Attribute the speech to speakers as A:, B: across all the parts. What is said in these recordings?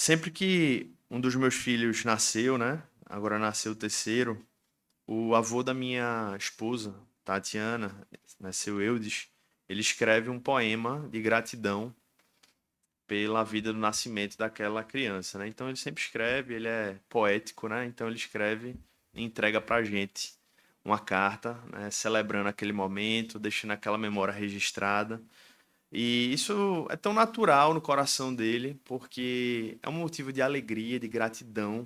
A: Sempre que um dos meus filhos nasceu, né? Agora nasceu o terceiro, o avô da minha esposa, Tatiana, nasceu Eudes, ele escreve um poema de gratidão pela vida do nascimento daquela criança, né? Então ele sempre escreve, ele é poético, né? Então ele escreve e entrega pra gente uma carta, né? Celebrando aquele momento, deixando aquela memória registrada. E isso é tão natural no coração dele, porque é um motivo de alegria, de gratidão.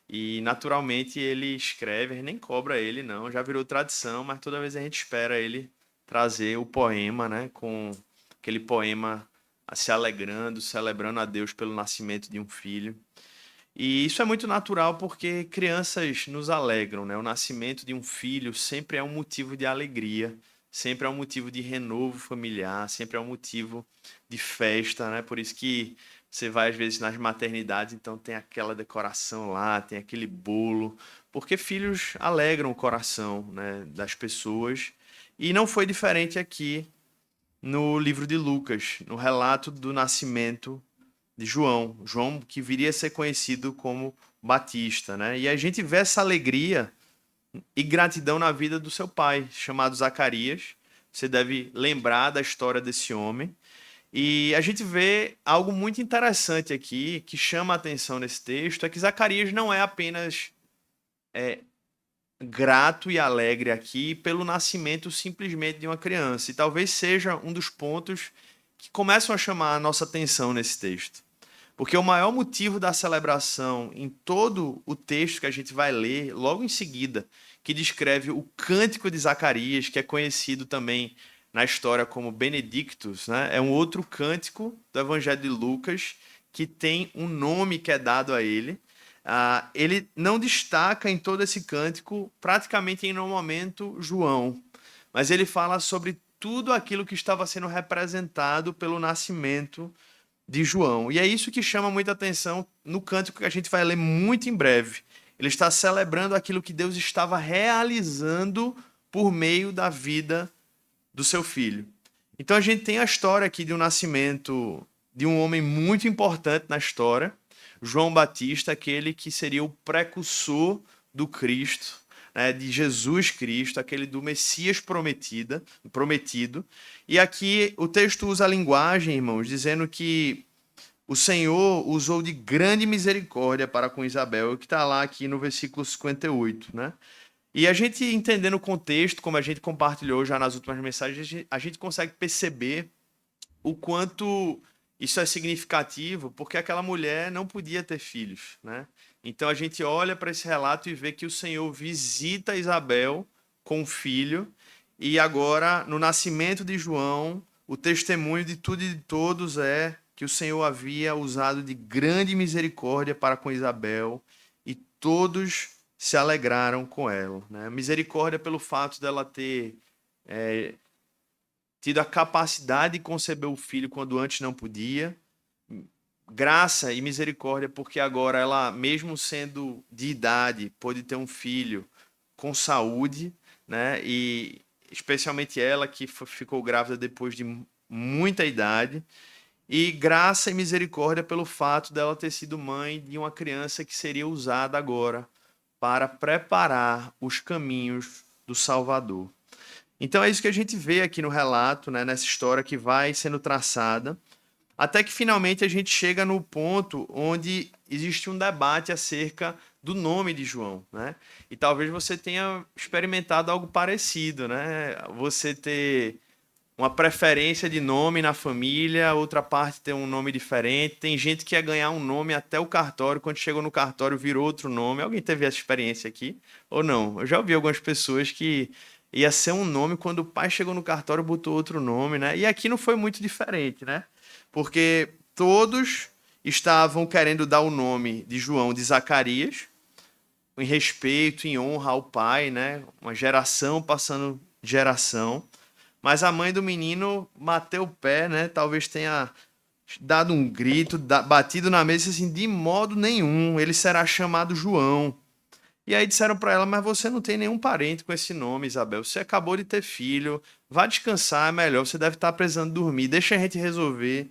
A: E naturalmente ele escreve, a gente nem cobra ele, não, já virou tradição, mas toda vez a gente espera ele trazer o poema, né? Com aquele poema se alegrando, celebrando a Deus pelo nascimento de um filho. E isso é muito natural porque crianças nos alegram, né? O nascimento de um filho sempre é um motivo de alegria, sempre é um motivo de renovo familiar, sempre é um motivo de festa, né? Por isso que você vai às vezes nas maternidades, então tem aquela decoração lá, tem aquele bolo, porque filhos alegram o coração, né, das pessoas. E não foi diferente aqui no livro de Lucas, no relato do nascimento de João, João que viria a ser conhecido como Batista, né? E a gente vê essa alegria e gratidão na vida do seu pai, chamado Zacarias. Você deve lembrar da história desse homem. E a gente vê algo muito interessante aqui, que chama a atenção nesse texto, é que Zacarias não é apenas grato e alegre aqui pelo nascimento simplesmente de uma criança. E talvez seja um dos pontos que começam a chamar a nossa atenção nesse texto. Porque o maior motivo da celebração em todo o texto que a gente vai ler logo em seguida, que descreve o Cântico de Zacarias, que é conhecido também na história como Benedictus, né? É um outro cântico do Evangelho de Lucas que tem um nome que é dado a ele. Ele não destaca em todo esse cântico, praticamente em nenhum momento, João, mas ele fala sobre tudo aquilo que estava sendo representado pelo nascimento de João. E é isso que chama muita atenção no cântico que a gente vai ler muito em breve. Ele está celebrando aquilo que Deus estava realizando por meio da vida do seu filho. Então a gente tem a história aqui de um nascimento de um homem muito importante na história, João Batista, aquele que seria o precursor do Cristo, né, de Jesus Cristo, aquele do Messias prometido. E aqui o texto usa a linguagem, irmãos, dizendo que o Senhor usou de grande misericórdia para com Isabel, que está lá aqui no versículo 58, né? E a gente entendendo o contexto, como a gente compartilhou já nas últimas mensagens, a gente consegue perceber o quanto isso é significativo, porque aquela mulher não podia ter filhos, né? Então a gente olha para esse relato e vê que o Senhor visita Isabel com o filho, e agora, no nascimento de João, o testemunho de tudo e de todos é que o Senhor havia usado de grande misericórdia para com Isabel, e todos se alegraram com ela, né? Misericórdia pelo fato dela ter tido a capacidade de conceber o filho quando antes não podia. Graça e misericórdia porque agora ela, mesmo sendo de idade, pôde ter um filho com saúde, né? E especialmente ela que ficou grávida depois de muita idade. E graça e misericórdia pelo fato dela ter sido mãe de uma criança que seria usada agora para preparar os caminhos do Salvador. Então é isso que a gente vê aqui no relato, né, nessa história que vai sendo traçada, até que finalmente a gente chega no ponto onde existe um debate acerca do nome de João, né? E talvez você tenha experimentado algo parecido, né? Você ter uma preferência de nome na família, outra parte tem um nome diferente. Tem gente que ia ganhar um nome até o cartório, quando chegou no cartório virou outro nome. Alguém teve essa experiência aqui? Ou não? Eu já ouvi algumas pessoas que ia ser um nome, quando o pai chegou no cartório botou outro nome, né? E aqui não foi muito diferente, né? Porque todos estavam querendo dar o nome de João de Zacarias, em respeito, em honra ao pai, né? Uma geração passando geração. Mas a mãe do menino bateu o pé, né? Talvez tenha dado um grito, batido na mesa assim, de modo nenhum, ele será chamado João. E aí disseram para ela, mas você não tem nenhum parente com esse nome, Isabel. Você acabou de ter filho, vá descansar, é melhor, você deve estar precisando dormir, deixa a gente resolver.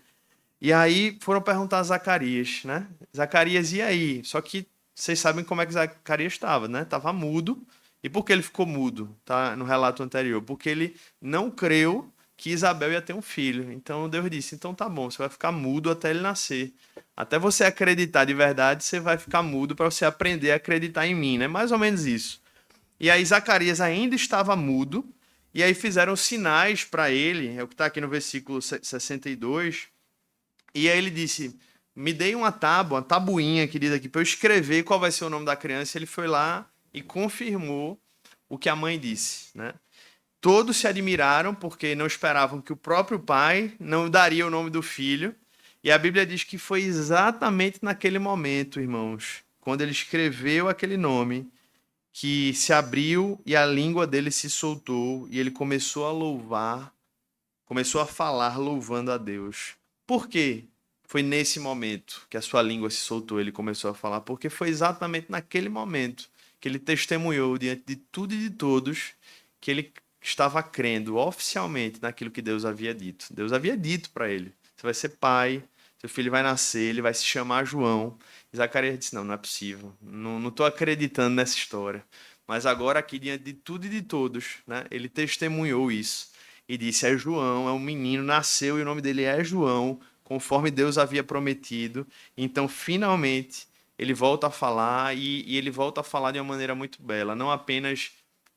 A: E aí foram perguntar a Zacarias, né? Zacarias, e aí? Só que vocês sabem como é que Zacarias estava, né? Estava mudo. E por que ele ficou mudo? Tá no relato anterior. Porque ele não creu que Isabel ia ter um filho. Então Deus disse: então tá bom, você vai ficar mudo até ele nascer. Até você acreditar de verdade, você vai ficar mudo para você aprender a acreditar em mim, né? Mais ou menos isso. E aí Zacarias ainda estava mudo. E aí fizeram sinais para ele, é o que está aqui no versículo 62. E aí ele disse: me dei uma tábua, uma tabuinha, querida, aqui, para eu escrever qual vai ser o nome da criança. Ele foi lá e confirmou o que a mãe disse, né? Todos se admiraram porque não esperavam que o próprio pai não daria o nome do filho. E a Bíblia diz que foi exatamente naquele momento, irmãos, quando ele escreveu aquele nome, que se abriu e a língua dele se soltou e ele começou a louvar, começou a falar louvando a Deus. Por quê? Foi nesse momento que a sua língua se soltou, ele começou a falar, porque foi exatamente naquele momento que ele testemunhou diante de tudo e de todos que ele estava crendo oficialmente naquilo que Deus havia dito. Deus havia dito para ele: você vai ser pai, seu filho vai nascer, ele vai se chamar João. E Zacarias disse: não, não é possível, não estou acreditando nessa história. Mas agora aqui, diante de tudo e de todos, né, ele testemunhou isso e disse: é João, é um menino, nasceu e o nome dele é João, conforme Deus havia prometido. Então, finalmente, ele volta a falar e ele volta a falar de uma maneira muito bela, não apenas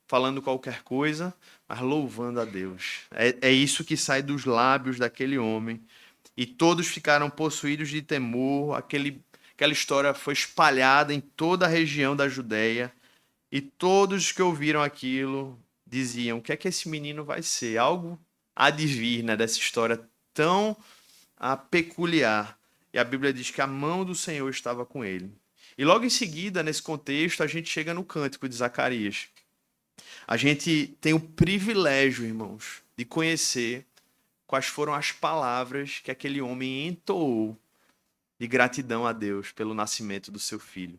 A: falando qualquer coisa, mas louvando a Deus. É isso que sai dos lábios daquele homem. E todos ficaram possuídos de temor. Aquela história foi espalhada em toda a região da Judéia. E todos que ouviram aquilo diziam: o que é que esse menino vai ser? Algo há de vir, né, dessa história tão peculiar. E a Bíblia diz que a mão do Senhor estava com ele. E logo em seguida, nesse contexto, a gente chega no cântico de Zacarias. A gente tem o privilégio, irmãos, de conhecer quais foram as palavras que aquele homem entoou de gratidão a Deus pelo nascimento do seu filho.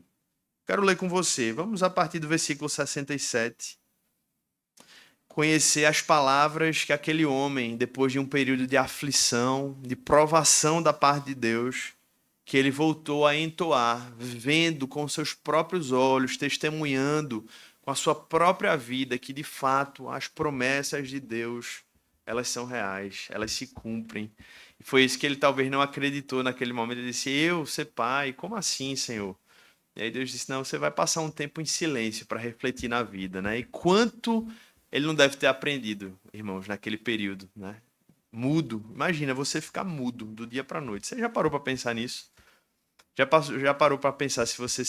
A: Quero ler com você. Vamos a partir do versículo 67. Conhecer as palavras que aquele homem, depois de um período de aflição, de provação da parte de Deus, que ele voltou a entoar, vendo com seus próprios olhos, testemunhando com a sua própria vida que, de fato, as promessas de Deus, elas são reais, elas se cumprem. E foi isso que ele talvez não acreditou naquele momento. Ele disse: eu ser pai? Como assim, Senhor? E aí Deus disse: não, você vai passar um tempo em silêncio para refletir na vida, né? E quanto ele não deve ter aprendido, irmãos, naquele período, né? Mudo. Imagina você ficar mudo do dia para a noite. Você já parou para pensar nisso? Já parou para pensar se você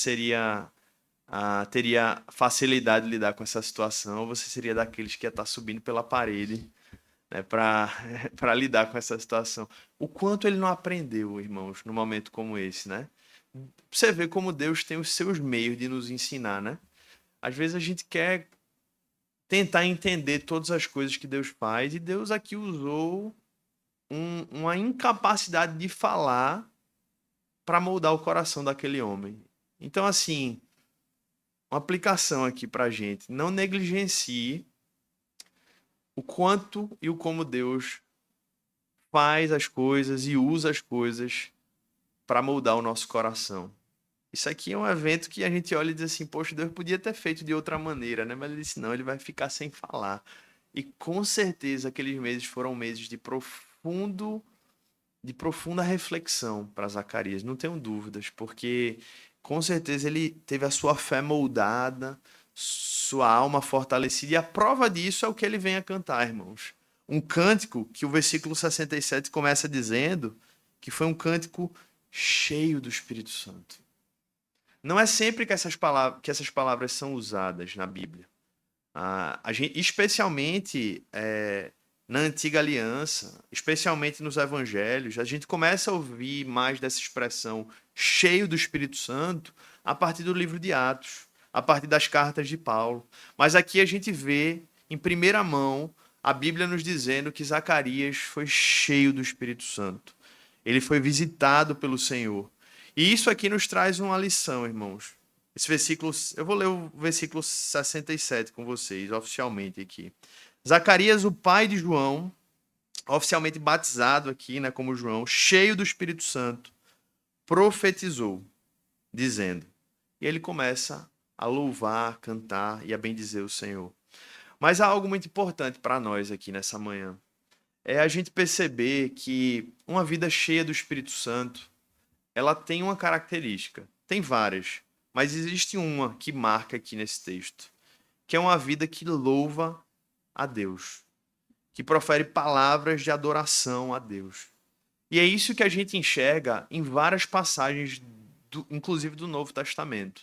A: teria facilidade de lidar com essa situação, ou você seria daqueles que ia estar subindo pela parede, né, para para lidar com essa situação? O quanto ele não aprendeu, irmãos, num momento como esse, né? Você vê como Deus tem os seus meios de nos ensinar, né? Às vezes a gente quer tentar entender todas as coisas que Deus faz, e Deus aqui usou uma incapacidade de falar para moldar o coração daquele homem. Então, assim, uma aplicação aqui para a gente: não negligencie o quanto e o como Deus faz as coisas e usa as coisas para moldar o nosso coração. Isso aqui é um evento que a gente olha e diz assim: poxa, Deus podia ter feito de outra maneira, né? Mas ele disse: não, ele vai ficar sem falar. E com certeza aqueles meses foram meses de profunda reflexão para Zacarias, não tenho dúvidas, porque com certeza ele teve a sua fé moldada, sua alma fortalecida, e a prova disso é o que ele vem a cantar, irmãos. Um cântico que o versículo 67 começa dizendo que foi um cântico cheio do Espírito Santo. Não é sempre que essas palavras são usadas na Bíblia. A gente, especialmente na Antiga Aliança, especialmente nos Evangelhos, a gente começa a ouvir mais dessa expressão cheio do Espírito Santo a partir do livro de Atos, a partir das cartas de Paulo. Mas aqui a gente vê, em primeira mão, a Bíblia nos dizendo que Zacarias foi cheio do Espírito Santo. Ele foi visitado pelo Senhor. E isso aqui nos traz uma lição, irmãos. Esse versículo, eu vou ler o versículo 67 com vocês, oficialmente aqui. Zacarias, o pai de João, oficialmente batizado aqui, né, como João, cheio do Espírito Santo, profetizou, dizendo. E ele começa a louvar, cantar e a bendizer o Senhor. Mas há algo muito importante para nós aqui nessa manhã. É a gente perceber que uma vida cheia do Espírito Santo, ela tem uma característica. Tem várias, mas existe uma que marca aqui nesse texto, que é uma vida que louva a Deus, que profere palavras de adoração a Deus. E é isso que a gente enxerga em várias passagens, inclusive do Novo Testamento.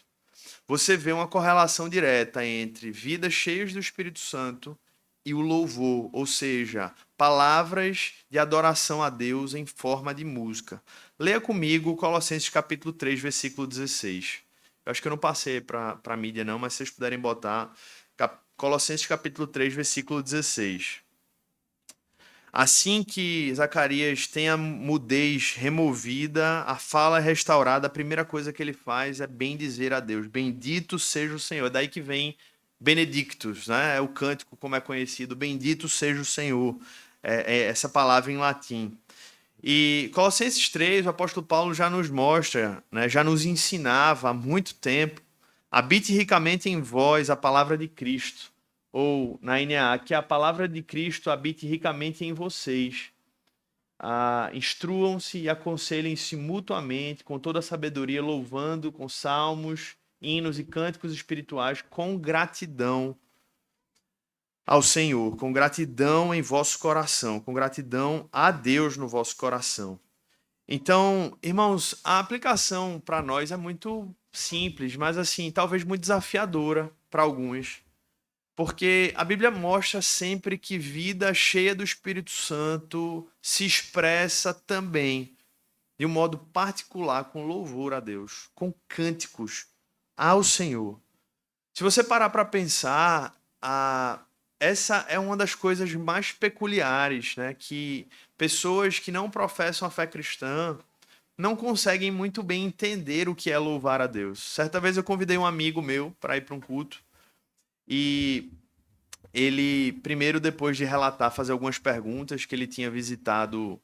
A: Você vê uma correlação direta entre vidas cheias do Espírito Santo e o louvor, ou seja, palavras de adoração a Deus em forma de música. Leia comigo Colossenses capítulo 3, versículo 16. Eu acho que eu não passei para a mídia não, mas se vocês puderem botar Colossenses capítulo 3, versículo 16. Assim que Zacarias tem a mudez removida, a fala restaurada, a primeira coisa que ele faz é bendizer a Deus. Bendito seja o Senhor. Daí que vem Benedictus, né? É o cântico como é conhecido. Bendito seja o Senhor. É essa palavra em latim. E Colossenses 3, o apóstolo Paulo já nos mostra, né? Já nos ensinava há muito tempo. Habite ricamente em vós a palavra de Cristo, ou na NAA, que a palavra de Cristo habite ricamente em vocês. Instruam-se e aconselhem-se mutuamente, com toda a sabedoria, louvando com salmos, hinos e cânticos espirituais, com gratidão ao Senhor, com gratidão em vosso coração, com gratidão a Deus no vosso coração. Então, irmãos, a aplicação para nós é muito simples, mas assim, talvez muito desafiadora para alguns. Porque a Bíblia mostra sempre que vida cheia do Espírito Santo se expressa também de um modo particular com louvor a Deus, com cânticos ao Senhor. Se você parar para pensar, essa é uma das coisas mais peculiares, né? Que pessoas que não professam a fé cristã não conseguem muito bem entender o que é louvar a Deus. Certa vez eu convidei um amigo meu para ir para um culto e ele, primeiro, depois de relatar, fazer algumas perguntas, que ele tinha visitado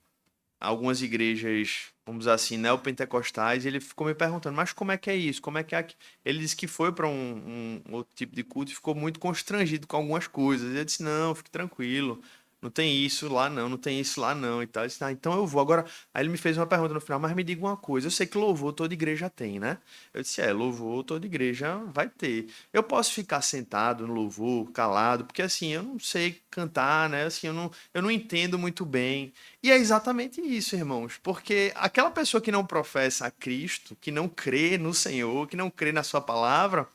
A: algumas igrejas, vamos dizer assim, neopentecostais, e ele ficou me perguntando, mas como é que é isso? Como é que é aqui? Ele disse que foi para um outro tipo de culto e ficou muito constrangido com algumas coisas. E eu disse, não, fique tranquilo, não tem isso lá não, não tem isso lá não e tal. Eu disse, então eu vou. Agora, aí ele me fez uma pergunta no final, mas me diga uma coisa, eu sei que louvor toda igreja tem, né? Eu disse, louvor toda igreja vai ter. Eu posso ficar sentado no louvor, calado, porque assim, eu não sei cantar, né? Assim, eu não entendo muito bem. E é exatamente isso, irmãos, porque aquela pessoa que não professa a Cristo, que não crê no Senhor, que não crê na sua palavra,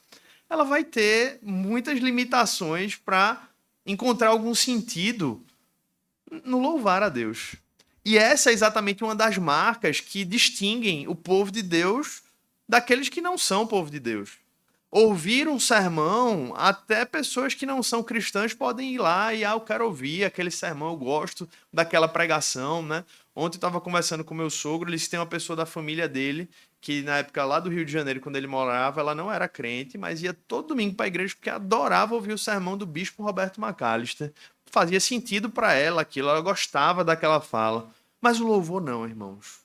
A: ela vai ter muitas limitações para encontrar algum sentido no louvar a Deus. E essa é exatamente uma das marcas que distinguem o povo de Deus daqueles que não são povo de Deus. Ouvir um sermão, até pessoas que não são cristãs podem ir lá e, eu quero ouvir aquele sermão, eu gosto daquela pregação, né? Ontem eu estava conversando com meu sogro, eles têm uma pessoa da família dele, que na época lá do Rio de Janeiro, quando ele morava, ela não era crente, mas ia todo domingo para a igreja porque adorava ouvir o sermão do bispo Roberto McAllister. Fazia sentido para ela aquilo, ela gostava daquela fala. Mas o louvor não, irmãos.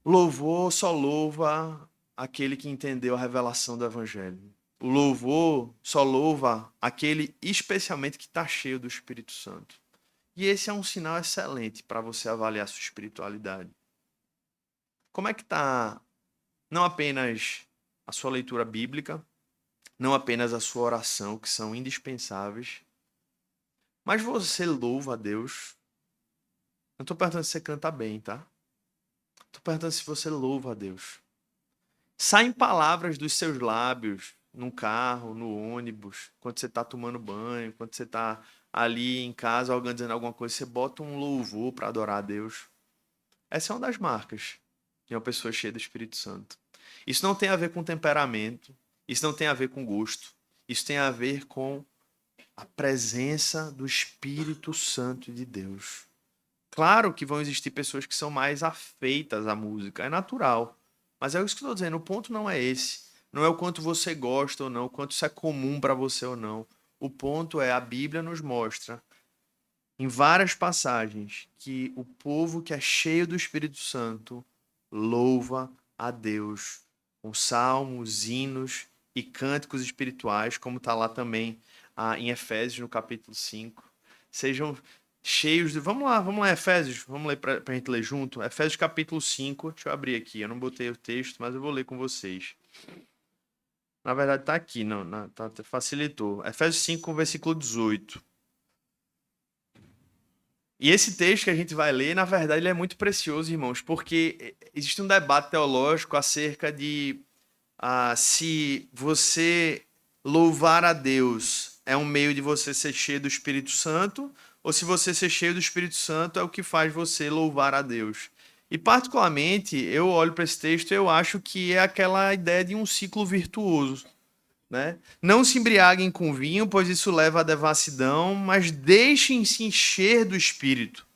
A: Louvor só louva aquele que entendeu a revelação do Evangelho. O louvor só louva aquele especialmente que está cheio do Espírito Santo. E esse é um sinal excelente para você avaliar sua espiritualidade. Como é que está não apenas a sua leitura bíblica, não apenas a sua oração, que são indispensáveis, mas você louva a Deus? Não estou perguntando se você canta bem, tá? Estou perguntando se você louva a Deus. Saem palavras dos seus lábios no carro, no ônibus, quando você está tomando banho, quando você está ali em casa organizando alguma coisa, você bota um louvor para adorar a Deus. Essa é uma das marcas de uma pessoa cheia do Espírito Santo. Isso não tem a ver com temperamento, isso não tem a ver com gosto, isso tem a ver com a presença do Espírito Santo de Deus. Claro que vão existir pessoas que são mais afeitas à música, é natural. Mas é isso que eu estou dizendo, o ponto não é esse. Não é o quanto você gosta ou não, o quanto isso é comum para você ou não. O ponto é, a Bíblia nos mostra em várias passagens que o povo que é cheio do Espírito Santo louva a Deus com salmos, hinos e cânticos espirituais, como está lá também em Efésios, no capítulo 5. Sejam cheios de... Vamos lá, Efésios. Vamos ler para a gente ler junto. Efésios capítulo 5. Deixa eu abrir aqui. Eu não botei o texto, mas eu vou ler com vocês. Na verdade, está aqui. Não, facilitou. Efésios 5, versículo 18. E esse texto que a gente vai ler, na verdade, ele é muito precioso, irmãos, porque existe um debate teológico acerca de se você louvar a Deus é um meio de você ser cheio do Espírito Santo, ou se você ser cheio do Espírito Santo é o que faz você louvar a Deus. E, particularmente, eu olho para esse texto e eu acho que é aquela ideia de um ciclo virtuoso. Né? Não se embriaguem com vinho, pois isso leva à devassidão, mas deixem-se encher do Espírito.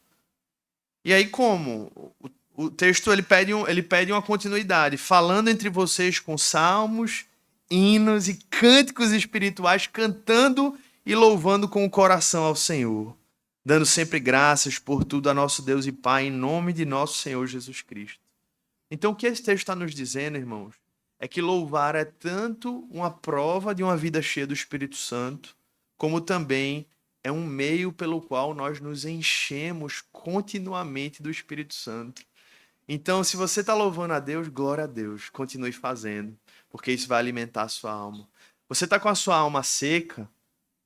A: E aí como? O texto ele pede uma continuidade, falando entre vocês com salmos, hinos e cânticos espirituais, cantando e louvando com o coração ao Senhor, dando sempre graças por tudo a nosso Deus e Pai, em nome de nosso Senhor Jesus Cristo. Então o que esse texto está nos dizendo, irmãos, é que louvar é tanto uma prova de uma vida cheia do Espírito Santo, como também é um meio pelo qual nós nos enchemos continuamente do Espírito Santo. Então, se você está louvando a Deus, glória a Deus, continue fazendo, porque isso vai alimentar a sua alma. Você está com a sua alma seca,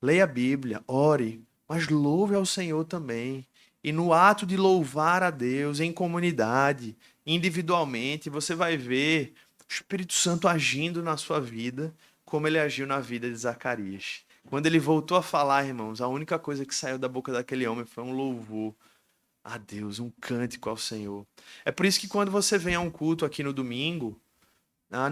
A: leia a Bíblia, ore, mas louve ao Senhor também. E no ato de louvar a Deus em comunidade, individualmente, você vai ver o Espírito Santo agindo na sua vida, como ele agiu na vida de Zacarias. Quando ele voltou a falar, irmãos, a única coisa que saiu da boca daquele homem foi um louvor a Deus, um cântico ao Senhor. É por isso que quando você vem a um culto aqui no domingo,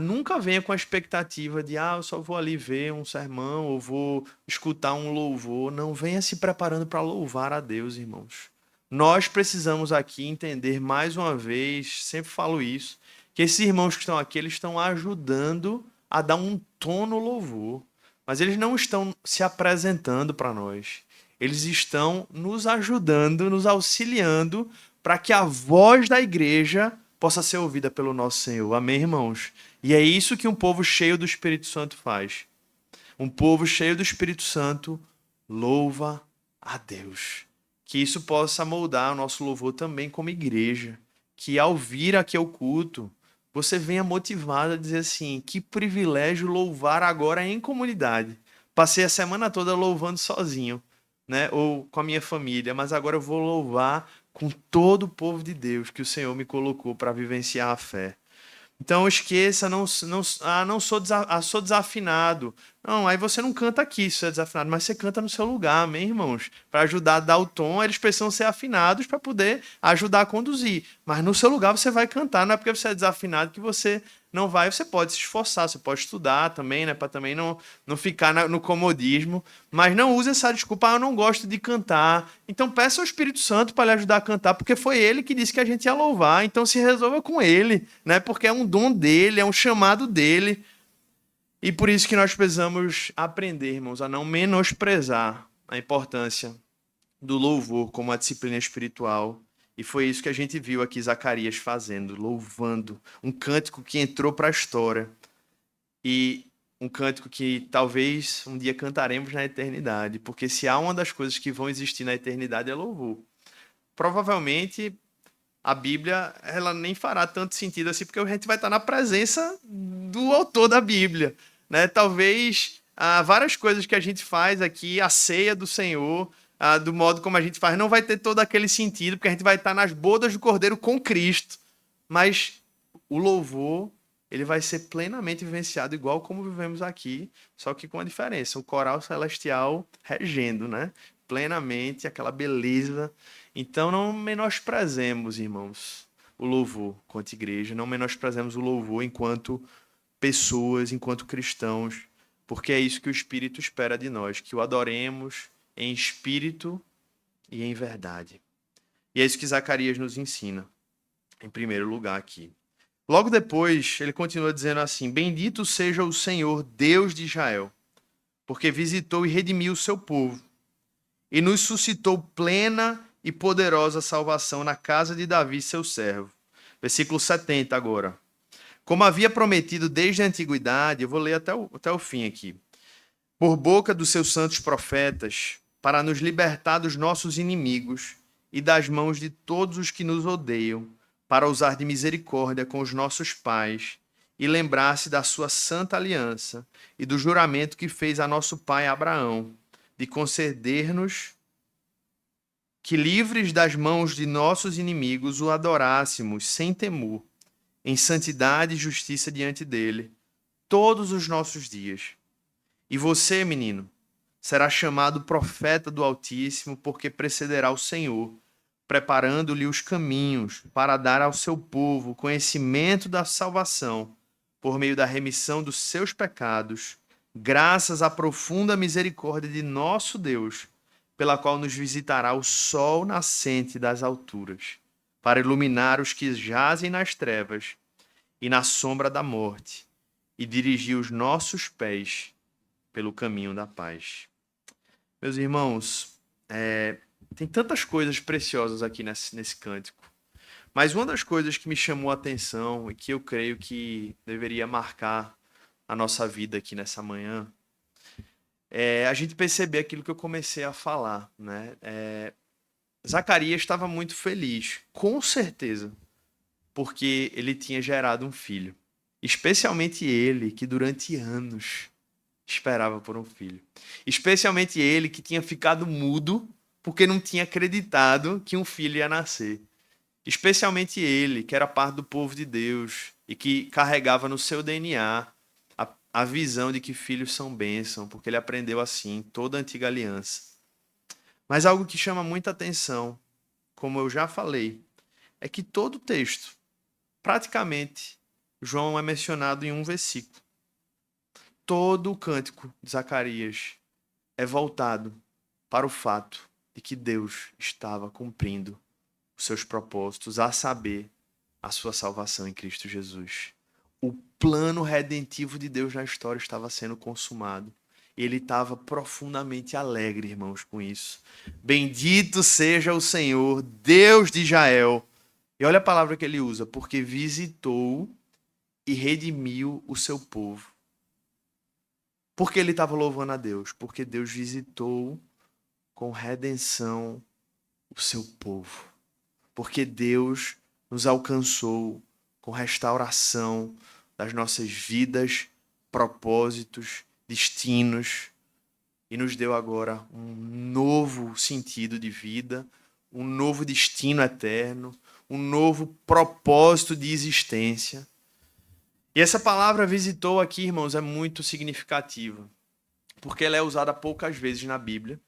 A: nunca venha com a expectativa de, eu só vou ali ver um sermão ou vou escutar um louvor. Não, venha se preparando para louvar a Deus, irmãos. Nós precisamos aqui entender mais uma vez, sempre falo isso, que esses irmãos que estão aqui, eles estão ajudando a dar um tom no louvor. Mas eles não estão se apresentando para nós. Eles estão nos ajudando, nos auxiliando para que a voz da igreja possa ser ouvida pelo nosso Senhor. Amém, irmãos? E é isso que um povo cheio do Espírito Santo faz. Um povo cheio do Espírito Santo louva a Deus. Que isso possa moldar o nosso louvor também como igreja. Que ao vir aqui ao culto, você venha motivado a dizer assim, que privilégio louvar agora em comunidade. Passei a semana toda louvando sozinho, né? Ou com a minha família, mas agora eu vou louvar com todo o povo de Deus que o Senhor me colocou para vivenciar a fé. Então esqueça, sou desafinado. Não, aí você não canta aqui se é desafinado, mas você canta no seu lugar, amém, irmãos? Para ajudar a dar o tom, eles precisam ser afinados para poder ajudar a conduzir. Mas no seu lugar você vai cantar, não é porque você é desafinado que você não vai, você pode se esforçar, você pode estudar também, né, para também não ficar no comodismo, mas não use essa desculpa, eu não gosto de cantar. Então peça ao Espírito Santo para lhe ajudar a cantar, porque foi ele que disse que a gente ia louvar, então se resolva com ele, né, porque é um dom dele, é um chamado dele. E por isso que nós precisamos aprender, irmãos, a não menosprezar a importância do louvor como uma disciplina espiritual. E foi isso que a gente viu aqui Zacarias fazendo, louvando. Um cântico que entrou para a história. E um cântico que talvez um dia cantaremos na eternidade. Porque se há uma das coisas que vão existir na eternidade é louvor. Provavelmente a Bíblia ela nem fará tanto sentido assim, porque a gente vai estar na presença do autor da Bíblia. Né? Talvez várias coisas que a gente faz aqui, a ceia do Senhor, do modo como a gente faz, não vai ter todo aquele sentido, porque a gente vai estar nas bodas do Cordeiro com Cristo. Mas o louvor, ele vai ser plenamente vivenciado igual como vivemos aqui, só que com a diferença, o coral celestial regendo, né? Plenamente, aquela beleza. Então não menosprezemos, irmãos, o louvor enquanto igreja, não menosprezemos o louvor enquanto pessoas, enquanto cristãos, porque é isso que o Espírito espera de nós, que o adoremos em espírito e em verdade. E é isso que Zacarias nos ensina, em primeiro lugar aqui. Logo depois, ele continua dizendo assim, bendito seja o Senhor, Deus de Israel, porque visitou e redimiu o seu povo, e nos suscitou plena e poderosa salvação na casa de Davi, seu servo. Versículo 70 agora. Como havia prometido desde a antiguidade, eu vou ler até o fim aqui. Por boca dos seus santos profetas, para nos libertar dos nossos inimigos e das mãos de todos os que nos odeiam, para usar de misericórdia com os nossos pais e lembrar-se da sua santa aliança e do juramento que fez a nosso pai Abraão, de conceder-nos que, livres das mãos de nossos inimigos, o adorássemos sem temor, em santidade e justiça diante dele, todos os nossos dias. E você, menino, será chamado profeta do Altíssimo, porque precederá o Senhor, preparando-lhe os caminhos para dar ao seu povo o conhecimento da salvação, por meio da remissão dos seus pecados, graças à profunda misericórdia de nosso Deus, pela qual nos visitará o sol nascente das alturas, para iluminar os que jazem nas trevas e na sombra da morte, e dirigir os nossos pés pelo caminho da paz. Meus irmãos, tem tantas coisas preciosas aqui nesse cântico, mas uma das coisas que me chamou a atenção e que eu creio que deveria marcar a nossa vida aqui nessa manhã é a gente perceber aquilo que eu comecei a falar, né? Zacarias estava muito feliz, com certeza, porque ele tinha gerado um filho. Especialmente ele, que durante anos esperava por um filho. Especialmente ele, que tinha ficado mudo porque não tinha acreditado que um filho ia nascer. Especialmente ele, que era parte do povo de Deus e que carregava no seu DNA a visão de que filhos são bênção, porque ele aprendeu assim toda a antiga aliança. Mas algo que chama muita atenção, como eu já falei, é que todo o texto, praticamente, João é mencionado em um versículo. Todo o cântico de Zacarias é voltado para o fato de que Deus estava cumprindo os seus propósitos, a saber, a sua salvação em Cristo Jesus. O plano redentivo de Deus na história estava sendo consumado. Ele estava profundamente alegre, irmãos, com isso. Bendito seja o Senhor, Deus de Israel. E olha a palavra que ele usa, porque visitou e redimiu o seu povo. Por que ele estava louvando a Deus? Porque Deus visitou com redenção o seu povo. Porque Deus nos alcançou com restauração das nossas vidas, propósitos, destinos, e nos deu agora um novo sentido de vida, um novo destino eterno, um novo propósito de existência. E essa palavra visitou aqui, irmãos, é muito significativa, porque ela é usada poucas vezes na Bíblia.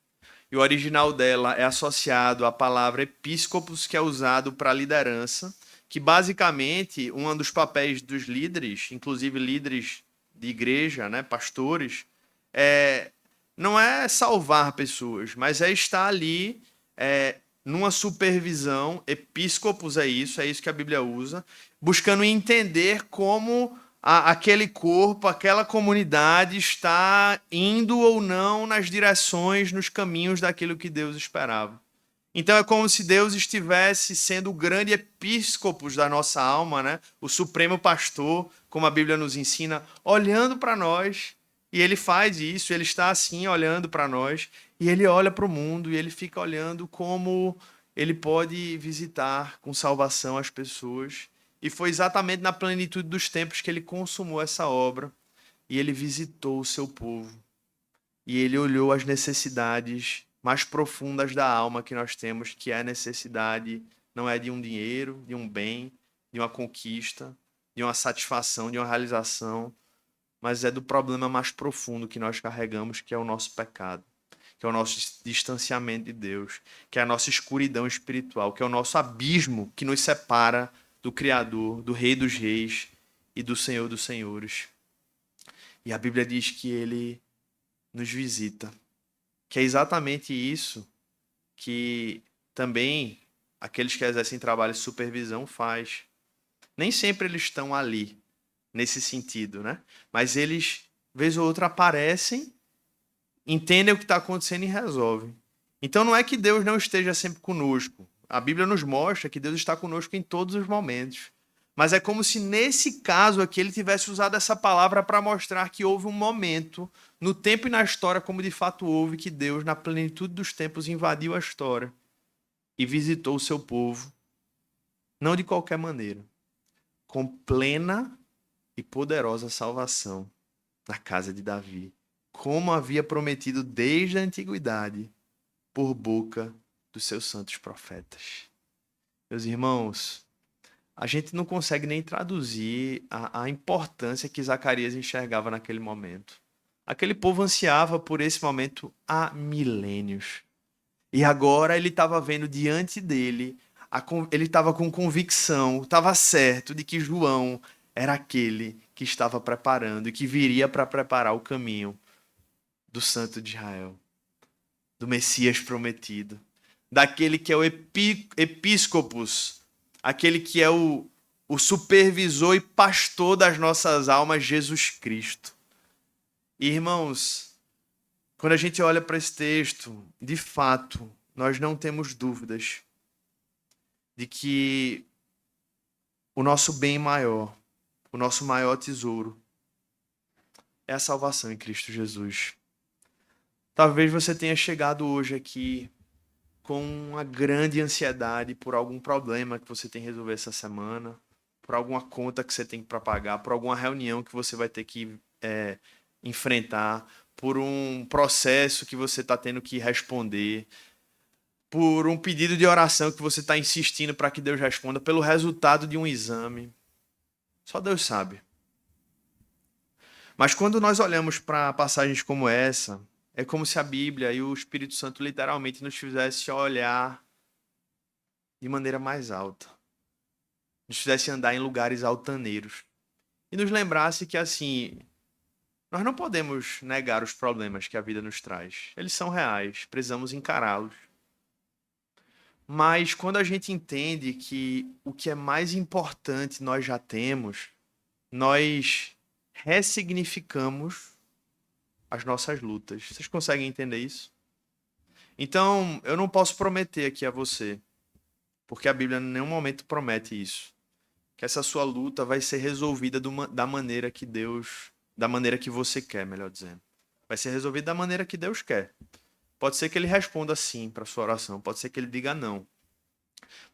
A: E o original dela é associado à palavra episcopos, que é usado para liderança, que basicamente um dos papéis dos líderes, inclusive líderes de igreja, né, pastores, não é salvar pessoas, mas é estar ali numa supervisão. Episcopos é isso que a Bíblia usa, buscando entender como aquele corpo, aquela comunidade está indo ou não nas direções, nos caminhos daquilo que Deus esperava. Então é como se Deus estivesse sendo o grande episcopos da nossa alma, né? O supremo pastor, como a Bíblia nos ensina, olhando para nós. E ele faz isso, ele está assim olhando para nós, e ele olha para o mundo, e ele fica olhando como ele pode visitar com salvação as pessoas. E foi exatamente na plenitude dos tempos que ele consumou essa obra, e ele visitou o seu povo. E ele olhou as necessidades mais profundas da alma que nós temos, que é a necessidade, não é de um dinheiro, de um bem, de uma conquista, de uma satisfação, de uma realização, mas é do problema mais profundo que nós carregamos, que é o nosso pecado, que é o nosso distanciamento de Deus, que é a nossa escuridão espiritual, que é o nosso abismo que nos separa do Criador, do Rei dos Reis e do Senhor dos Senhores. E a Bíblia diz que ele nos visita, que é exatamente isso que também aqueles que exercem trabalho de supervisão faz. Nem sempre eles estão ali, nesse sentido, né? Mas eles, vez ou outra, aparecem, entendem o que está acontecendo e resolvem. Então não é que Deus não esteja sempre conosco. A Bíblia nos mostra que Deus está conosco em todos os momentos. Mas é como se nesse caso aqui ele tivesse usado essa palavra para mostrar que houve um momento, no tempo e na história, como de fato houve, que Deus, na plenitude dos tempos, invadiu a história e visitou o seu povo, não de qualquer maneira, com plena e poderosa salvação na casa de Davi, como havia prometido desde a antiguidade, por boca dos seus santos profetas. Meus irmãos, a gente não consegue nem traduzir a importância que Zacarias enxergava naquele momento. Aquele povo ansiava por esse momento há milênios. E agora ele estava vendo diante dele, ele estava com convicção, estava certo de que João era aquele que estava preparando e que viria para preparar o caminho do Santo de Israel, do Messias prometido, daquele que é o episcopos, aquele que é o supervisor e pastor das nossas almas, Jesus Cristo. E, irmãos, quando a gente olha para esse texto, de fato, nós não temos dúvidas de que o nosso bem maior, o nosso maior tesouro, é a salvação em Cristo Jesus. Talvez você tenha chegado hoje aqui com uma grande ansiedade por algum problema que você tem que resolver essa semana, por alguma conta que você tem para pagar, por alguma reunião que você vai ter que enfrentar, por um processo que você está tendo que responder, por um pedido de oração que você está insistindo para que Deus responda, pelo resultado de um exame. Só Deus sabe. Mas quando nós olhamos para passagens como essa, é como se a Bíblia e o Espírito Santo literalmente nos fizesse olhar de maneira mais alta. Nos fizesse andar em lugares altaneiros. E nos lembrasse que, assim, nós não podemos negar os problemas que a vida nos traz. Eles são reais, precisamos encará-los. Mas quando a gente entende que o que é mais importante nós já temos, nós ressignificamos as nossas lutas. Vocês conseguem entender isso? Então, eu não posso prometer aqui a você, porque a Bíblia em nenhum momento promete isso, que essa sua luta vai ser resolvida da maneira que Deus, da maneira que você quer, melhor dizendo. Vai ser resolvida da maneira que Deus quer. Pode ser que ele responda sim para a sua oração, pode ser que ele diga não.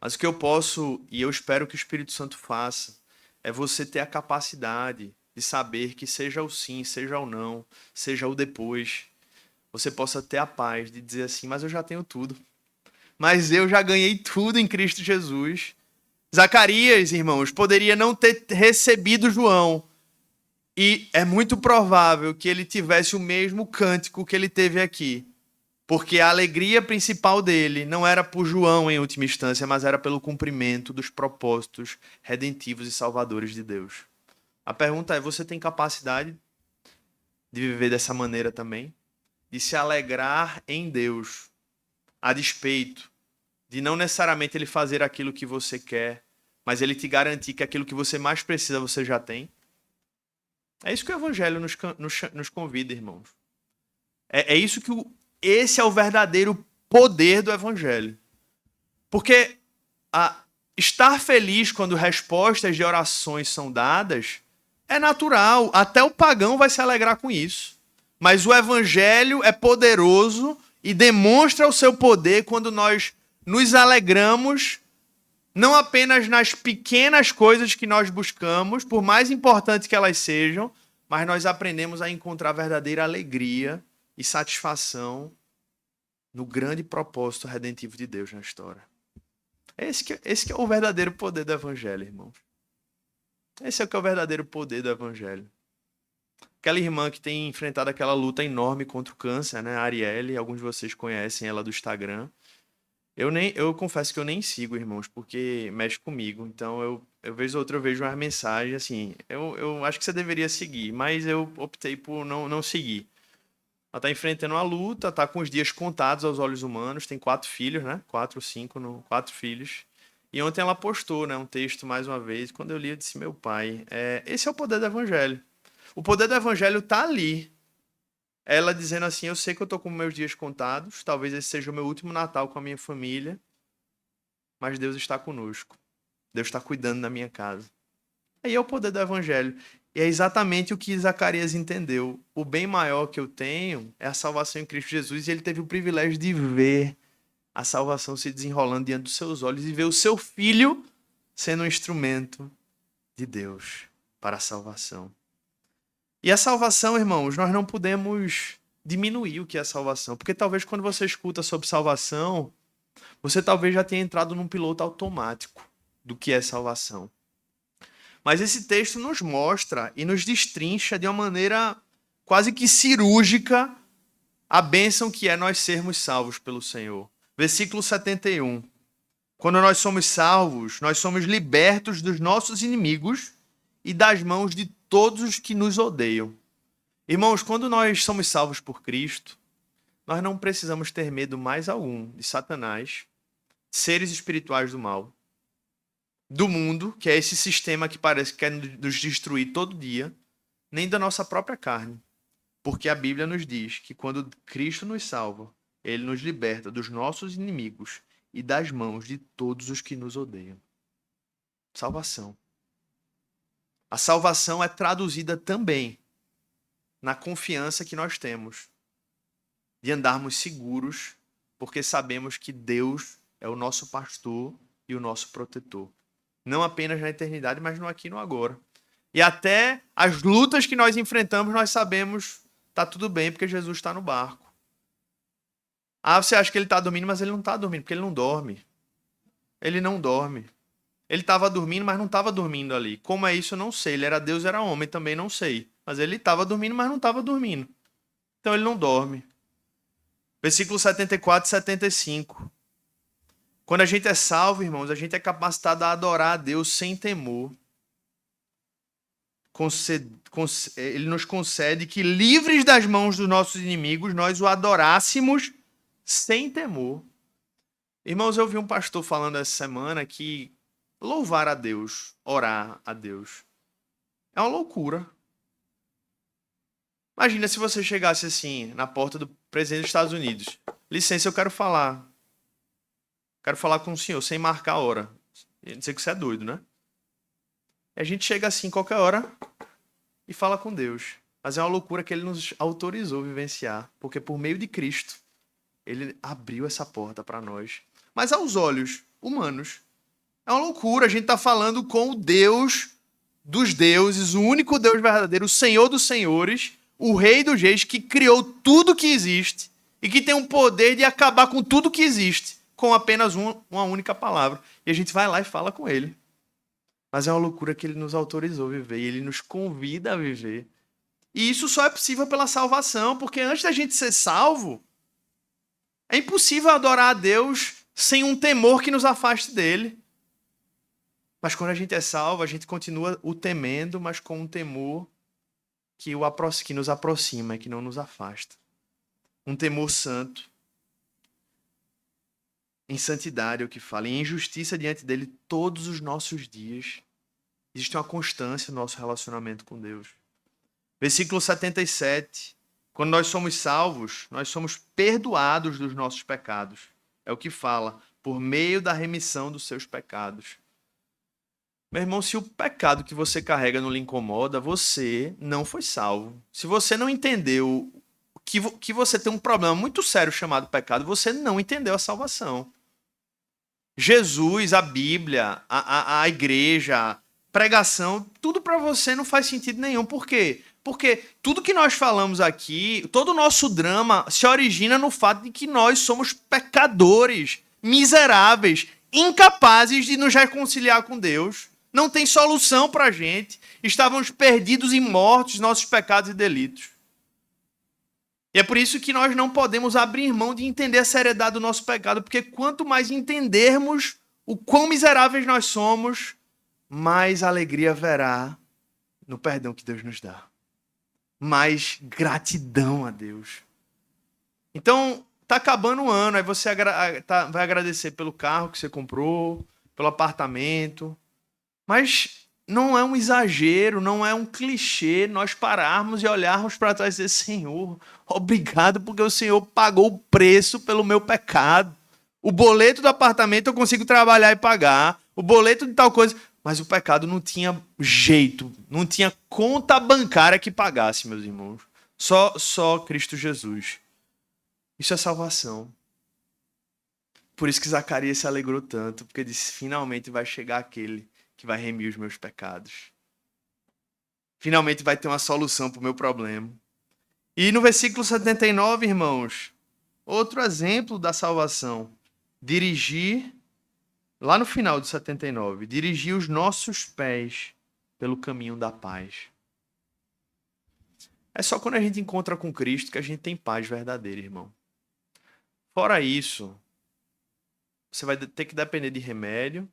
A: Mas o que eu posso, e eu espero que o Espírito Santo faça, é você ter a capacidade de saber que seja o sim, seja o não, seja o depois, você possa ter a paz de dizer assim, mas eu já tenho tudo. Mas eu já ganhei tudo em Cristo Jesus. Zacarias, irmãos, poderia não ter recebido João. E é muito provável que ele tivesse o mesmo cântico que ele teve aqui. Porque a alegria principal dele não era por João em última instância, mas era pelo cumprimento dos propósitos redentivos e salvadores de Deus. A pergunta é, você tem capacidade de viver dessa maneira também? De se alegrar em Deus, a despeito de não necessariamente ele fazer aquilo que você quer, mas ele te garantir que aquilo que você mais precisa você já tem? É isso que o Evangelho nos convida, irmãos. É isso que esse é o verdadeiro poder do Evangelho. Porque estar feliz quando respostas de orações são dadas é natural. Até o pagão vai se alegrar com isso. Mas o Evangelho é poderoso e demonstra o seu poder quando nós nos alegramos não apenas nas pequenas coisas que nós buscamos, por mais importantes que elas sejam, mas nós aprendemos a encontrar verdadeira alegria e satisfação no grande propósito redentivo de Deus na história. Esse que é o verdadeiro poder do Evangelho, irmãos. Esse é o que é o verdadeiro poder do Evangelho. Aquela irmã que tem enfrentado aquela luta enorme contra o câncer, né? A Arielle, alguns de vocês conhecem ela do Instagram. Eu confesso que eu nem sigo, irmãos, porque mexe comigo. Então, eu vez ou outra eu vejo umas mensagens assim. Eu acho que você deveria seguir, mas eu optei por não seguir. Ela está enfrentando uma luta, está com os dias contados aos olhos humanos, tem 4 filhos, né? 4 ou 5, 4 filhos. E ontem ela postou, né, um texto mais uma vez. Quando eu li, eu disse, meu pai, esse é o poder do Evangelho. O poder do Evangelho está ali. Ela dizendo assim, eu sei que eu tô com meus dias contados, talvez esse seja o meu último Natal com a minha família, mas Deus está conosco. Deus está cuidando da minha casa. Aí é o poder do evangelho. E é exatamente o que Zacarias entendeu. O bem maior que eu tenho é a salvação em Cristo Jesus, e ele teve o privilégio de ver a salvação se desenrolando diante dos seus olhos e ver o seu filho sendo um instrumento de Deus para a salvação. E a salvação, irmãos, nós não podemos diminuir o que é salvação, porque talvez quando você escuta sobre salvação, você talvez já tenha entrado num piloto automático do que é salvação. Mas esse texto nos mostra e nos destrincha de uma maneira quase que cirúrgica a bênção que é nós sermos salvos pelo Senhor. Versículo 71. Quando nós somos salvos, nós somos libertos dos nossos inimigos e das mãos de todos os que nos odeiam. Irmãos, quando nós somos salvos por Cristo, nós não precisamos ter medo mais algum de Satanás, seres espirituais do mal, do mundo, que é esse sistema que parece que quer nos destruir todo dia, nem da nossa própria carne. Porque a Bíblia nos diz que quando Cristo nos salva, ele nos liberta dos nossos inimigos e das mãos de todos os que nos odeiam. Salvação. A salvação é traduzida também na confiança que nós temos de andarmos seguros, porque sabemos que Deus é o nosso pastor e o nosso protetor. Não apenas na eternidade, mas no aqui e no agora. E até as lutas que nós enfrentamos, nós sabemos, tá tudo bem, porque Jesus está no barco. Ah, você acha que ele está dormindo, mas ele não está dormindo, porque ele não dorme. Ele não dorme. Ele estava dormindo, mas não estava dormindo ali. Como é isso, eu não sei. Ele era Deus, era homem, também não sei. Mas ele estava dormindo, mas não estava dormindo. Então ele não dorme. Versículo 74 e 75. Quando a gente é salvo, irmãos, a gente é capacitado a adorar a Deus sem temor. Ele nos concede que, livres das mãos dos nossos inimigos, nós o adorássemos sem temor. Irmãos, eu vi um pastor falando essa semana que louvar a Deus, orar a Deus, é uma loucura. Imagina se você chegasse assim, na porta do presidente dos Estados Unidos. Licença, eu quero falar. Quero falar com o senhor, sem marcar a hora. Eu não sei que você é doido, né? E a gente chega assim, qualquer hora, e fala com Deus. Mas é uma loucura que ele nos autorizou a vivenciar. Porque por meio de Cristo, ele abriu essa porta para nós. Mas aos olhos humanos, é uma loucura. A gente está falando com o Deus dos deuses, o único Deus verdadeiro, o Senhor dos senhores, o Rei dos reis, que criou tudo que existe e que tem o poder de acabar com tudo que existe com apenas uma única palavra. E a gente vai lá e fala com ele. Mas é uma loucura que ele nos autorizou a viver e ele nos convida a viver. E isso só é possível pela salvação, porque antes da gente ser salvo, é impossível adorar a Deus sem um temor que nos afaste dele. Mas quando a gente é salvo, a gente continua o temendo, mas com um temor que nos aproxima, que não nos afasta. Um temor santo. Em santidade é o que fala. Em justiça diante dele todos os nossos dias. Existe uma constância no nosso relacionamento com Deus. Versículo 77. Quando nós somos salvos, nós somos perdoados dos nossos pecados. É o que fala. Por meio da remissão dos seus pecados. Meu irmão, se o pecado que você carrega não lhe incomoda, você não foi salvo. Se você não entendeu que você tem um problema muito sério chamado pecado, você não entendeu a salvação. Jesus, a Bíblia, a igreja, a pregação, tudo para você não faz sentido nenhum. Por quê? Porque tudo que nós falamos aqui, todo o nosso drama se origina no fato de que nós somos pecadores, miseráveis, incapazes de nos reconciliar com Deus. Não tem solução para a gente. Estávamos perdidos e mortos, nossos pecados e delitos. E é por isso que nós não podemos abrir mão de entender a seriedade do nosso pecado, porque quanto mais entendermos o quão miseráveis nós somos, mais alegria haverá no perdão que Deus nos dá. Mais gratidão a Deus. Então, tá acabando o ano, aí você vai agradecer pelo carro que você comprou, pelo apartamento. Mas não é um exagero, não é um clichê nós pararmos e olharmos para trás e dizer: Senhor, obrigado porque o Senhor pagou o preço pelo meu pecado. O boleto do apartamento eu consigo trabalhar e pagar, o boleto de tal coisa, mas o pecado não tinha jeito, não tinha conta bancária que pagasse, meus irmãos. Só Cristo Jesus. Isso é salvação. Por isso que Zacarias se alegrou tanto, porque disse: finalmente vai chegar aquele que vai remir os meus pecados. Finalmente vai ter uma solução para o meu problema. E no versículo 79, irmãos, outro exemplo da salvação. Dirigir, lá no final do 79, dirigir os nossos pés pelo caminho da paz. É só quando a gente encontra com Cristo que a gente tem paz verdadeira, irmão. Fora isso, você vai ter que depender de remédio,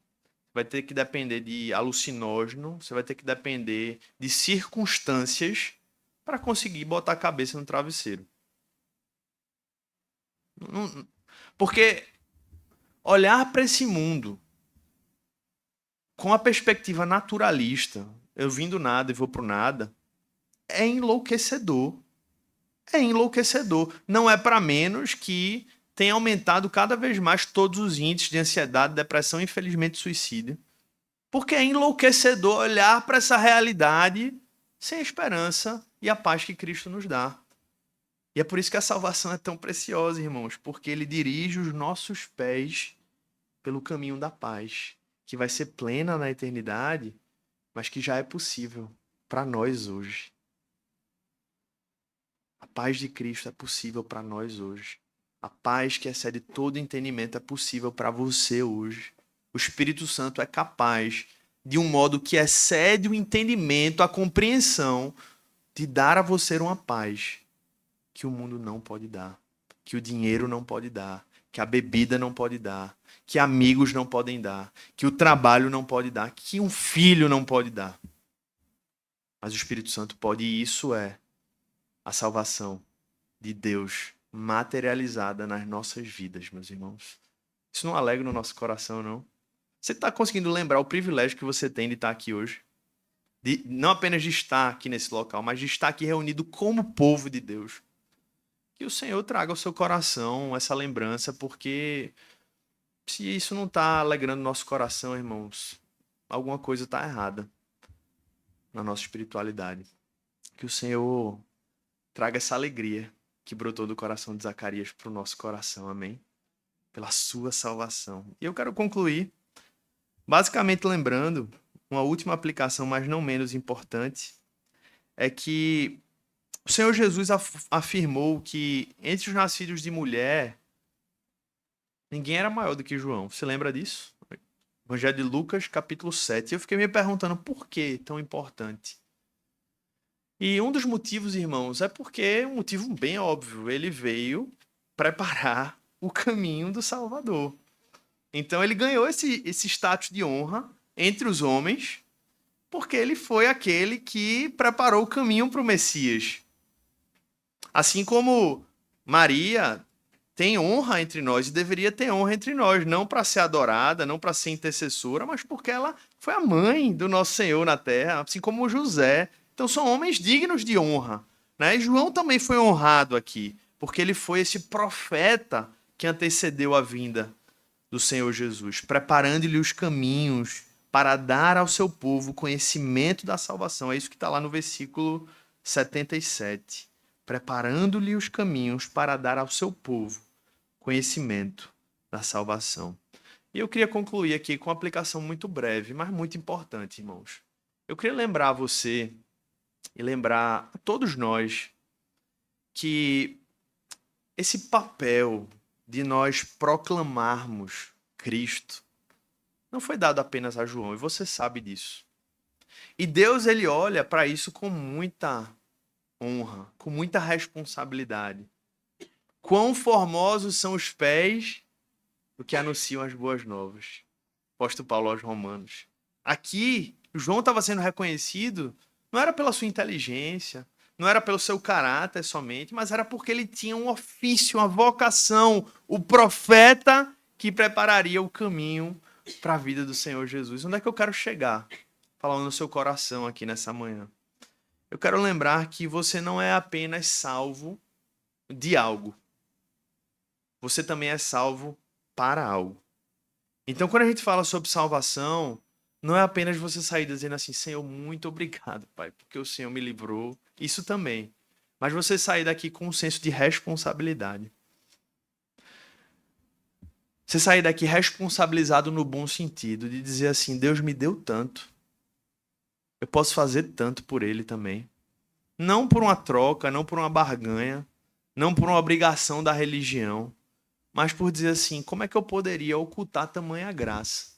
A: vai ter que depender de alucinógeno, você vai ter que depender de circunstâncias para conseguir botar a cabeça no travesseiro. Porque olhar para esse mundo com a perspectiva naturalista, eu vim do nada e vou pro nada, é enlouquecedor. É enlouquecedor. Não é para menos que tem aumentado cada vez mais todos os índices de ansiedade, depressão e, infelizmente, suicídio. Porque é enlouquecedor olhar para essa realidade sem a esperança e a paz que Cristo nos dá. E é por isso que a salvação é tão preciosa, irmãos, porque ele dirige os nossos pés pelo caminho da paz, que vai ser plena na eternidade, mas que já é possível para nós hoje. A paz de Cristo é possível para nós hoje. A paz que excede todo entendimento é possível para você hoje. O Espírito Santo é capaz, de um modo que excede o entendimento, a compreensão, de dar a você uma paz que o mundo não pode dar, que o dinheiro não pode dar, que a bebida não pode dar, que amigos não podem dar, que o trabalho não pode dar, que um filho não pode dar. Mas o Espírito Santo pode, e isso é a salvação de Deus materializada nas nossas vidas, meus irmãos. Isso não alegra no nosso coração, não? Você está conseguindo lembrar o privilégio que você tem de estar aqui hoje? Não apenas de estar aqui nesse local, mas de estar aqui reunido como povo de Deus. Que o Senhor traga ao seu coração essa lembrança, porque se isso não está alegrando nosso coração, irmãos, alguma coisa está errada na nossa espiritualidade. Que o Senhor traga essa alegria que brotou do coração de Zacarias para o nosso coração, amém? Pela sua salvação. E eu quero concluir, basicamente lembrando, uma última aplicação, mas não menos importante, é que o Senhor Jesus afirmou que entre os nascidos de mulher, ninguém era maior do que João. Você lembra disso? Evangelho de Lucas, capítulo 7. Eu fiquei me perguntando por que tão importante. E um dos motivos, irmãos, é porque é um motivo bem óbvio. Ele veio preparar o caminho do Salvador. Então ele ganhou esse status de honra entre os homens, porque ele foi aquele que preparou o caminho para o Messias. Assim como Maria tem honra entre nós e deveria ter honra entre nós, não para ser adorada, não para ser intercessora, mas porque ela foi a mãe do nosso Senhor na terra, assim como José. Então são homens dignos de honra, né? E João também foi honrado aqui, porque ele foi esse profeta que antecedeu a vinda do Senhor Jesus, preparando-lhe os caminhos para dar ao seu povo conhecimento da salvação. É isso que está lá no versículo 77. Preparando-lhe os caminhos para dar ao seu povo conhecimento da salvação. E eu queria concluir aqui com uma aplicação muito breve, mas muito importante, irmãos. Eu queria lembrar a você e lembrar a todos nós que esse papel de nós proclamarmos Cristo não foi dado apenas a João, e você sabe disso. E Deus, ele olha para isso com muita honra, com muita responsabilidade. Quão formosos são os pés do que anunciam as boas novas. Apóstolo Paulo aos Romanos. Aqui, João estava sendo reconhecido, não era pela sua inteligência, não era pelo seu caráter somente, mas era porque ele tinha um ofício, uma vocação, o profeta que prepararia o caminho para a vida do Senhor Jesus. Onde é que eu quero chegar? falando no seu coração aqui nessa manhã. Eu quero lembrar que você não é apenas salvo de algo. Você também é salvo para algo. Então, quando a gente fala sobre salvação, não é apenas você sair dizendo assim, Senhor, muito obrigado, Pai, porque o Senhor me livrou. Isso também. Mas você sair daqui com um senso de responsabilidade. Você sair daqui responsabilizado no bom sentido, de dizer assim, Deus me deu tanto. Eu posso fazer tanto por Ele também. Não por uma troca, não por uma barganha, não por uma obrigação da religião, mas por dizer assim, como é que eu poderia ocultar tamanha graça?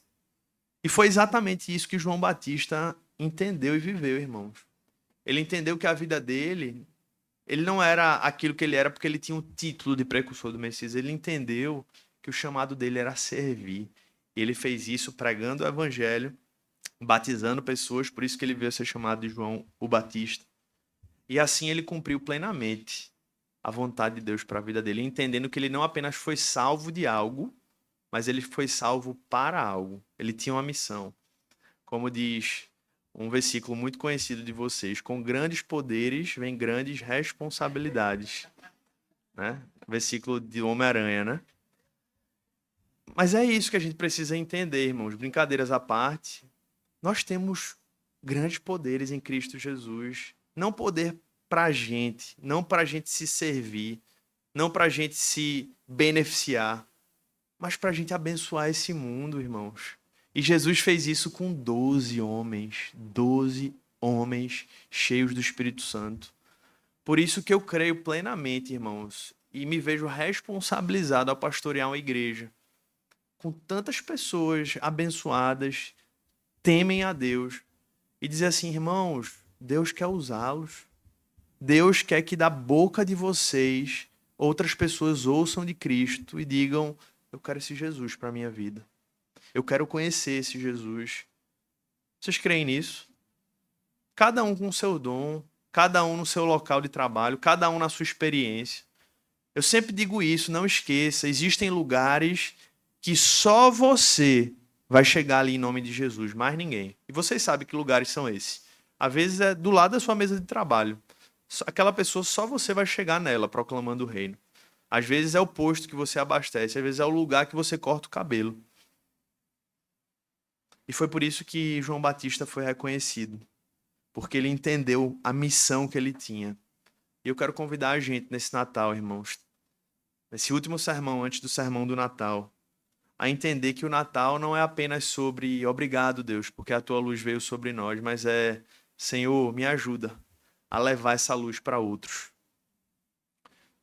A: E foi exatamente isso que João Batista entendeu e viveu, irmãos. Ele entendeu que a vida dele, ele não era aquilo que ele era porque ele tinha um título de precursor do Messias. Ele entendeu que o chamado dele era servir. E ele fez isso pregando o evangelho, batizando pessoas, por isso que ele veio a ser chamado de João o Batista. E assim ele cumpriu plenamente a vontade de Deus para a vida dele, entendendo que ele não apenas foi salvo de algo, mas ele foi salvo para algo. Ele tinha uma missão. Como diz um versículo muito conhecido de vocês, com grandes poderes vem grandes responsabilidades. Né? Versículo de Homem-Aranha, né? Mas é isso que a gente precisa entender, irmãos. Brincadeiras à parte, nós temos grandes poderes em Cristo Jesus. Não poder para a gente, não para a gente se servir, não para a gente se beneficiar, mas para a gente abençoar esse mundo, irmãos. E Jesus fez isso com 12 homens cheios do Espírito Santo. Por isso que eu creio plenamente, irmãos, e me vejo responsabilizado ao pastorear uma igreja com tantas pessoas abençoadas, temem a Deus, e dizer assim, irmãos, Deus quer usá-los. Deus quer que da boca de vocês outras pessoas ouçam de Cristo e digam, eu quero esse Jesus para a minha vida. Eu quero conhecer esse Jesus. Vocês creem nisso? Cada um com o seu dom, cada um no seu local de trabalho, cada um na sua experiência. Eu sempre digo isso, não esqueça, existem lugares que só você vai chegar ali em nome de Jesus, mais ninguém. E vocês sabem que lugares são esses. Às vezes é do lado da sua mesa de trabalho. Aquela pessoa, só você vai chegar nela proclamando o reino. Às vezes é o posto que você abastece, às vezes é o lugar que você corta o cabelo. E foi por isso que João Batista foi reconhecido. Porque ele entendeu a missão que ele tinha. E eu quero convidar a gente nesse Natal, irmãos, nesse último sermão, antes do sermão do Natal, a entender que o Natal não é apenas sobre obrigado, Deus, porque a tua luz veio sobre nós, mas é, Senhor, me ajuda a levar essa luz para outros.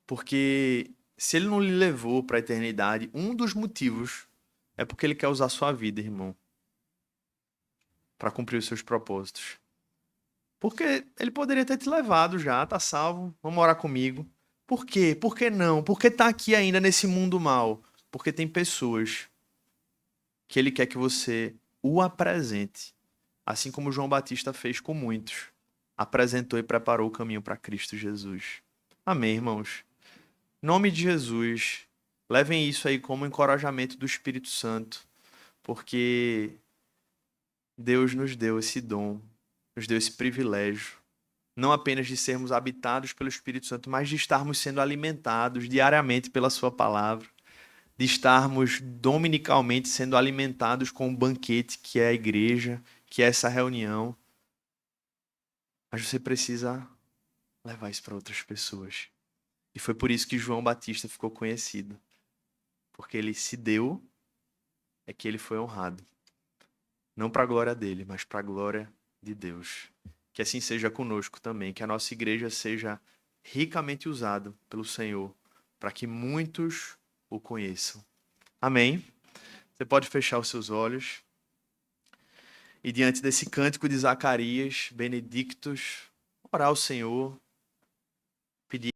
A: Porque se ele não lhe levou para a eternidade, um dos motivos é porque ele quer usar a sua vida, irmão, para cumprir os seus propósitos. Porque ele poderia ter te levado já, tá salvo, vamos orar comigo. Por quê? Por que não? Por que tá aqui ainda nesse mundo mal? Porque tem pessoas que ele quer que você o apresente. Assim como João Batista fez com muitos. Apresentou e preparou o caminho para Cristo Jesus. Amém, irmãos? Em nome de Jesus, levem isso aí como encorajamento do Espírito Santo. Porque Deus nos deu esse dom, nos deu esse privilégio, não apenas de sermos habitados pelo Espírito Santo, mas de estarmos sendo alimentados diariamente pela sua palavra, de estarmos dominicalmente sendo alimentados com o banquete que é a igreja, que é essa reunião. Mas você precisa levar isso para outras pessoas. E foi por isso que João Batista ficou conhecido. Porque ele se deu, é que ele foi honrado. Não para a glória dele, mas para a glória de Deus. Que assim seja conosco também, que a nossa igreja seja ricamente usada pelo Senhor, para que muitos o conheçam. Amém? Você pode fechar os seus olhos. E diante desse cântico de Zacarias, Benedictus, orar ao Senhor, pedir